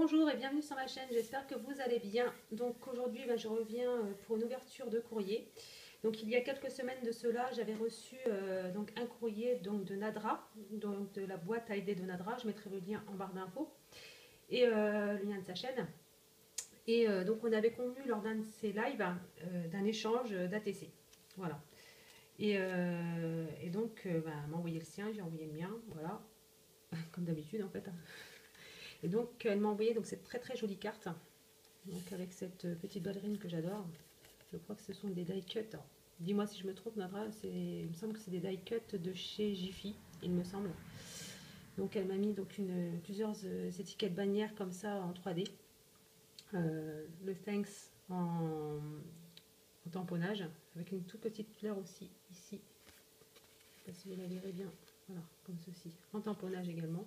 Bonjour et bienvenue sur ma chaîne, j'espère que vous allez bien. Donc aujourd'hui je reviens pour une ouverture de courrier. Donc il y a quelques semaines de cela, j'avais reçu donc un courrier donc, de Nadra, donc de la boîte à idées de Nadra. Je mettrai le lien en barre d'infos et le lien de sa chaîne. Et donc on avait convenu lors d'un de ces lives d'un échange d'ATC. Voilà. Et donc elle m'a envoyé le sien, j'ai envoyé le mien, voilà, comme d'habitude en fait. Et donc elle m'a envoyé donc cette très jolie carte, donc avec cette petite ballerine que j'adore. Je crois que ce sont des die cuts. Dis-moi si je me trompe, Nadra, il me semble que c'est des die cuts de chez Jiffy, il me semble. Donc elle m'a mis donc plusieurs étiquettes bannières comme ça en 3D. Le thanks en tamponnage, avec une toute petite fleur aussi ici. Je ne sais pas si vous la verrez bien. Voilà, comme ceci, en tamponnage également.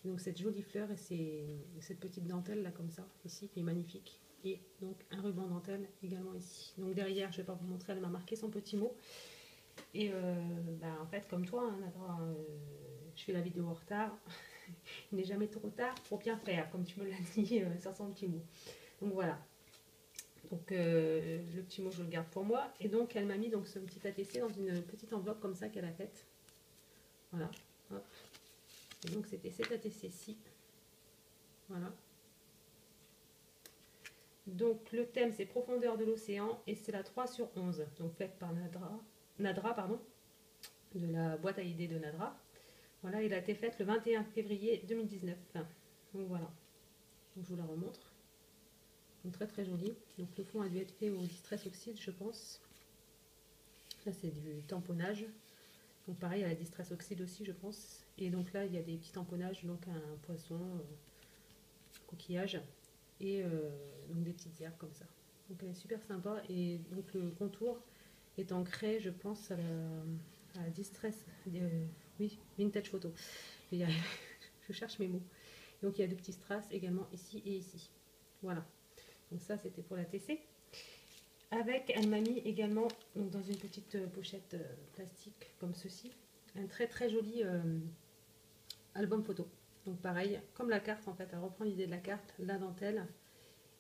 Donc cette jolie fleur et cette petite dentelle là comme ça, ici, qui est magnifique. Et donc un ruban dentelle également ici. Donc derrière, je ne vais pas vous montrer, elle m'a marqué son petit mot. Et en fait, comme toi, hein, je fais la vidéo en retard. Il n'est jamais trop tard pour bien faire, comme tu me l'as dit sur son petit mot. Donc voilà. Donc le petit mot, je le garde pour moi. Et donc elle m'a mis donc ce petit ATC dans une petite enveloppe comme ça qu'elle a faite. Voilà. Hop. Et donc c'était cet ATC-ci. Voilà. Donc le thème c'est profondeur de l'océan et c'est la 3/11, donc faite par Nadra pardon, de la boîte à idées de Nadra. Voilà, elle a été faite le 21 février 2019. Donc voilà, donc je vous la remontre. Donc très jolie. Donc le fond a dû être fait au Distress Oxide, je pense. Là c'est du tamponnage. Donc pareil à la Distress Oxide aussi, je pense. Et donc là il y a des petits tamponnages, donc un poisson, coquillage. Et donc des petites herbes comme ça. Donc elle est super sympa et donc le contour est ancré, je pense, à la Distress, oui, Vintage Photo. Je cherche mes mots. Donc il y a deux petits strass également ici et ici. Voilà. Donc ça c'était pour la TC. Avec, elle m'a mis également donc dans une petite pochette plastique comme ceci, un très joli album photo. Donc pareil, comme la carte en fait, elle reprend l'idée de la carte, la dentelle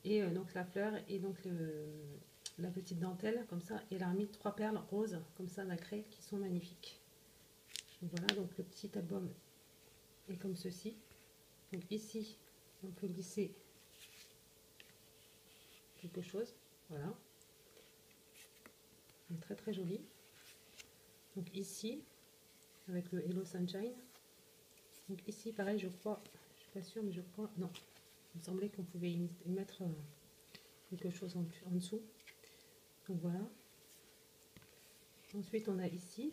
et donc la fleur et donc la petite dentelle comme ça, et elle a mis 3 perles roses comme ça nacrées qui sont magnifiques. Donc voilà, donc le petit album est comme ceci. Donc ici on peut glisser quelque chose, voilà, donc très joli. Donc ici avec le Hello Sunshine. Donc ici pareil, je crois, je suis pas sûre mais je crois, non, il me semblait qu'on pouvait y mettre quelque chose en dessous. Donc voilà. Ensuite on a ici,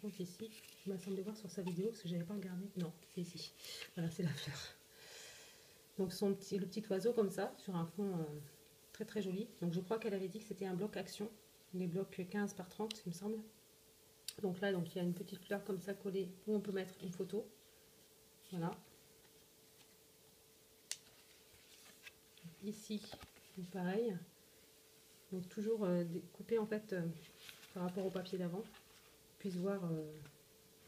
donc ici, il m'a semblé voir sur sa vidéo parce que j'avais pas regardé. Non, c'est ici. Voilà, c'est la fleur. Donc le petit oiseau comme ça sur un fond très joli. Donc je crois qu'elle avait dit que c'était un bloc action, les blocs 15 par 30 il me semble. Donc là donc il y a une petite fleur comme ça collée où on peut mettre une photo. Voilà. Ici pareil. Donc toujours découpé en fait par rapport au papier d'avant. Puisse voir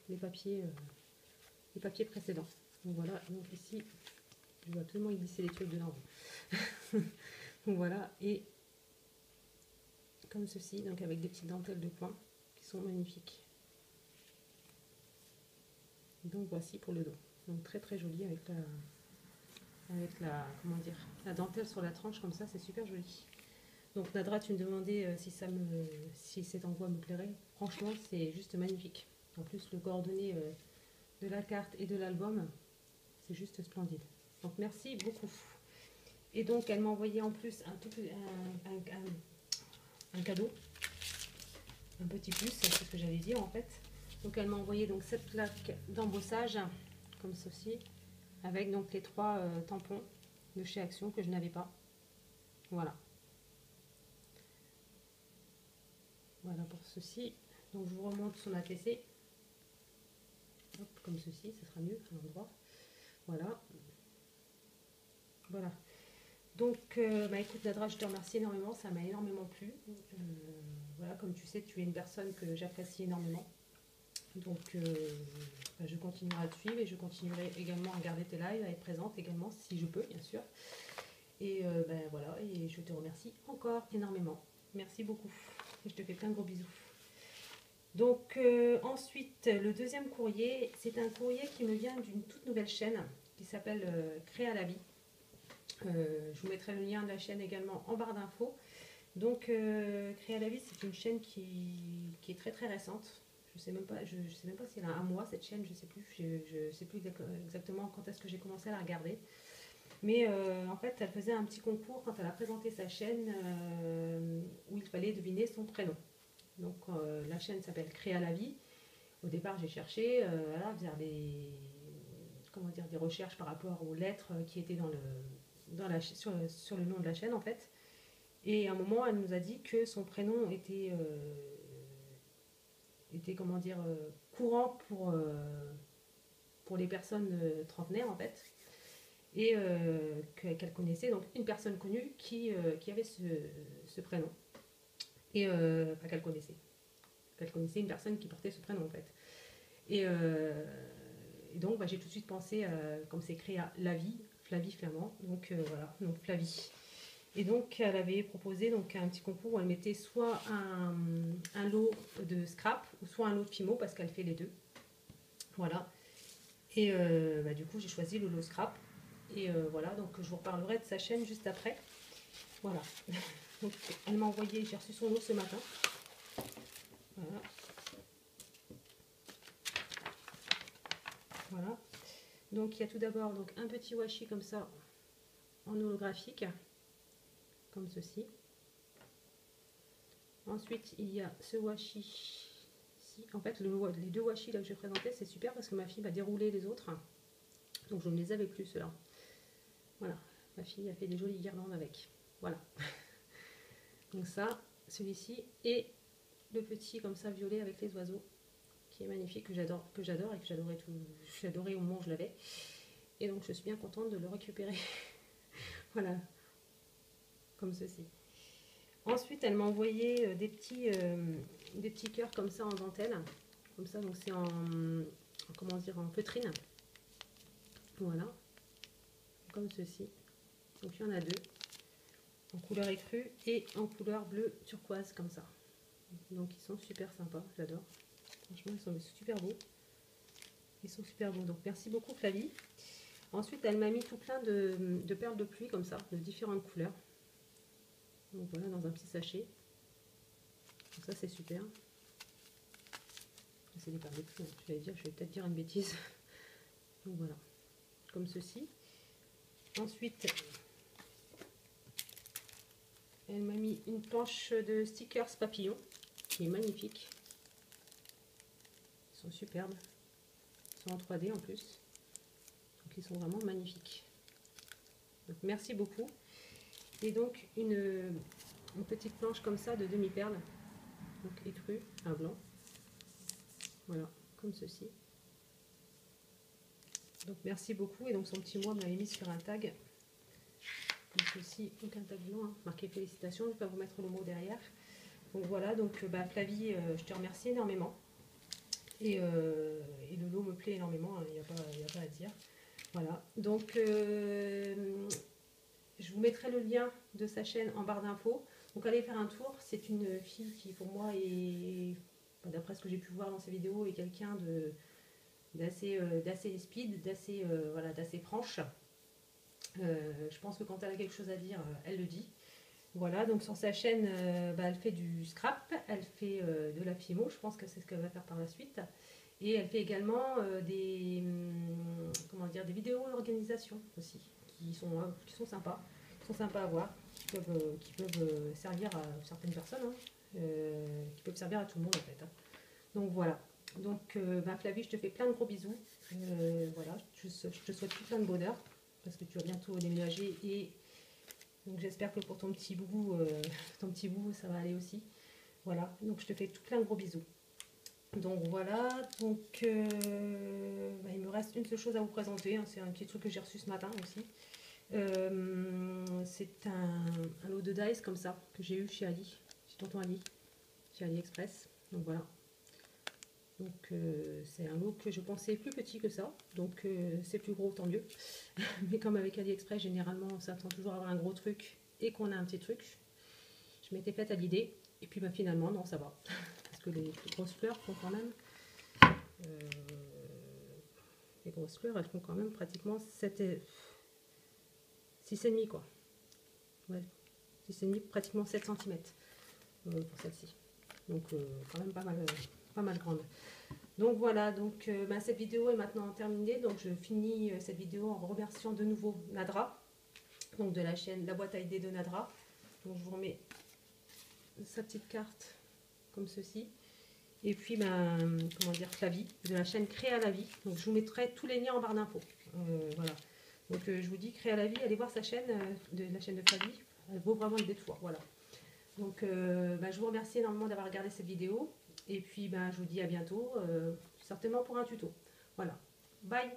les papiers précédents. Donc voilà, donc ici je dois absolument y glisser les trucs dedans. Donc voilà, et comme ceci, donc avec des petites dentelles de coin qui sont magnifiques. Donc voici pour le dos. Donc très joli avec la comment dire, la dentelle sur la tranche comme ça, c'est super joli. Donc Nadra, tu me demandais si cet envoi me plairait. Franchement, c'est juste magnifique. En plus, le coordonné de la carte et de l'album, c'est juste splendide. Donc merci beaucoup. Et donc elle m'a envoyé en plus un cadeau, un petit plus, c'est ce que j'allais dire en fait. Donc elle m'a envoyé donc cette plaque d'embossage comme ceci, avec donc les 3 tampons de chez Action que je n'avais pas. Voilà. Voilà pour ceci. Donc je vous remonte son ATC. Hop, comme ceci, ce sera mieux à l'endroit. Voilà. Voilà. Donc, écoute Nadra, je te remercie énormément, ça m'a énormément plu. Voilà, comme tu sais, tu es une personne que j'apprécie énormément. Donc je continuerai à te suivre et je continuerai également à regarder tes lives, à être présente également si je peux bien sûr. Et voilà, et je te remercie encore énormément. Merci beaucoup. Et je te fais plein de gros bisous. Donc ensuite, le deuxième courrier, c'est un courrier qui me vient d'une toute nouvelle chaîne qui s'appelle Créa la vie. Je vous mettrai le lien de la chaîne également en barre d'infos. Donc Créa la vie, c'est une chaîne qui est très très récente. Je sais même pas si elle a un mois cette chaîne, je sais plus. Je sais plus exactement quand est-ce que j'ai commencé à la regarder. Mais en fait, elle faisait un petit concours quand elle a présenté sa chaîne où il fallait deviner son prénom. Donc la chaîne s'appelle Créa la vie. Au départ, j'ai cherché voilà, faire des recherches par rapport aux lettres qui étaient sur le nom de la chaîne en fait. Et à un moment, elle nous a dit que son prénom était comment dire, courant pour les personnes trentenaires en fait. Et qu'elle connaissait donc une personne connue qui avait ce prénom. Et enfin, qu'elle connaissait une personne qui portait ce prénom en fait. Et donc j'ai tout de suite pensé, comme c'est écrit à la vie, Flavie Flamand, donc voilà, donc Flavie. Et donc elle avait proposé donc un petit concours où elle mettait soit un lot de scrap ou soit un lot de Fimo parce qu'elle fait les deux. Voilà. Et du coup j'ai choisi le lot scrap. Et voilà, donc je vous reparlerai de sa chaîne juste après. Voilà. Donc elle m'a envoyé, j'ai reçu son lot ce matin. Voilà. Voilà. Donc il y a tout d'abord donc un petit washi comme ça en holographique, comme ceci. Ensuite il y a ce washi ici. En fait les deux washi là que je vais présenter c'est super parce que ma fille va dérouler les autres. Donc je ne les avais plus ceux-là. Voilà, ma fille a fait des jolies guirlandes avec. Voilà. Donc ça, celui-ci et le petit comme ça violet avec les oiseaux qui est magnifique, que j'adore et que j'adorais au moment où je l'avais. Et donc je suis bien contente de le récupérer. Voilà, comme ceci. Ensuite, elle m'a envoyé des petits cœurs comme ça en dentelle. Comme ça, donc c'est comment dire, en feutrine. Voilà, comme ceci. Donc il y en a deux, en couleur écrue et en couleur bleu turquoise comme ça. Donc ils sont super sympas, j'adore. Franchement, ils sont super beaux. Ils sont super beaux. Donc merci beaucoup Flavie. Ensuite, elle m'a mis tout plein de perles de pluie comme ça, de différentes couleurs. Donc voilà, dans un petit sachet. Donc ça, c'est super. C'est des perles de pluie. Hein. Je vais peut-être dire une bêtise. Donc voilà, comme ceci. Ensuite, elle m'a mis une planche de stickers papillons qui est magnifique. Ils sont superbes. Ils sont en 3D en plus. Donc ils sont vraiment magnifiques. Donc merci beaucoup. Et donc une petite planche comme ça de demi-perles. Donc écrue, un blanc. Voilà, comme ceci. Donc merci beaucoup. Et donc son petit mot m'avait mis sur un tag. Donc ceci, donc un tag blanc, hein, marqué félicitations. Je vais vous mettre le mot derrière. Donc voilà, donc Flavie, je te remercie énormément. Et le lot me plaît énormément, il n'y a pas à dire. Voilà, donc je vous mettrai le lien de sa chaîne en barre d'infos. Donc allez faire un tour, c'est une fille qui pour moi est, d'après ce que j'ai pu voir dans ses vidéos, est quelqu'un d'assez speed, d'assez franche. Je pense que quand elle a quelque chose à dire, elle le dit. Voilà, donc sur sa chaîne, elle fait du scrap, elle fait de la Fimo, je pense que c'est ce qu'elle va faire par la suite. Et elle fait également des vidéos d'organisation aussi, qui sont sympas, à voir, qui peuvent servir à certaines personnes, hein, qui peuvent servir à tout le monde en fait. Hein. Donc voilà, donc Flavie, je te fais plein de gros bisous. Voilà, je te souhaite plein de bonheur, parce que tu vas bientôt déménager et donc j'espère que pour ton petit bout, ça va aller aussi. Voilà, donc je te fais tout plein de gros bisous. Donc voilà, donc il me reste une seule chose à vous présenter, hein, c'est un petit truc que j'ai reçu ce matin aussi. C'est un lot de dice comme ça, que j'ai eu chez Ali, chez Tonton Ali, chez AliExpress. Donc voilà, Donc c'est un lot que je pensais plus petit que ça, donc c'est plus gros, tant mieux. Mais comme avec AliExpress, généralement on s'attend toujours à avoir un gros truc et qu'on a un petit truc. Je m'étais faite à l'idée, et puis bah, finalement non, ça va. Parce que les grosses fleurs font quand même... les grosses fleurs, elles font quand même pratiquement 6,5 quoi. Ouais, 6,5, pratiquement 7 cm pour celle-ci. Donc quand même pas mal grande. Donc voilà, donc bah, cette vidéo est maintenant terminée. Donc je finis cette vidéo en remerciant de nouveau Nadra, donc de la chaîne La Boîte à idées de Nadra. Donc je vous remets sa petite carte comme ceci. Et puis ben, comment dire, Flavie, de la chaîne Créa la vie. Donc je vous mettrai tous les liens en barre d'infos. Voilà. Donc je vous dis, Créa la vie, allez voir sa chaîne, de la chaîne de Flavie. Elle vaut vraiment le détour. Voilà. Donc ben, je vous remercie énormément d'avoir regardé cette vidéo. Et puis ben, je vous dis à bientôt, certainement pour un tuto. Voilà. Bye!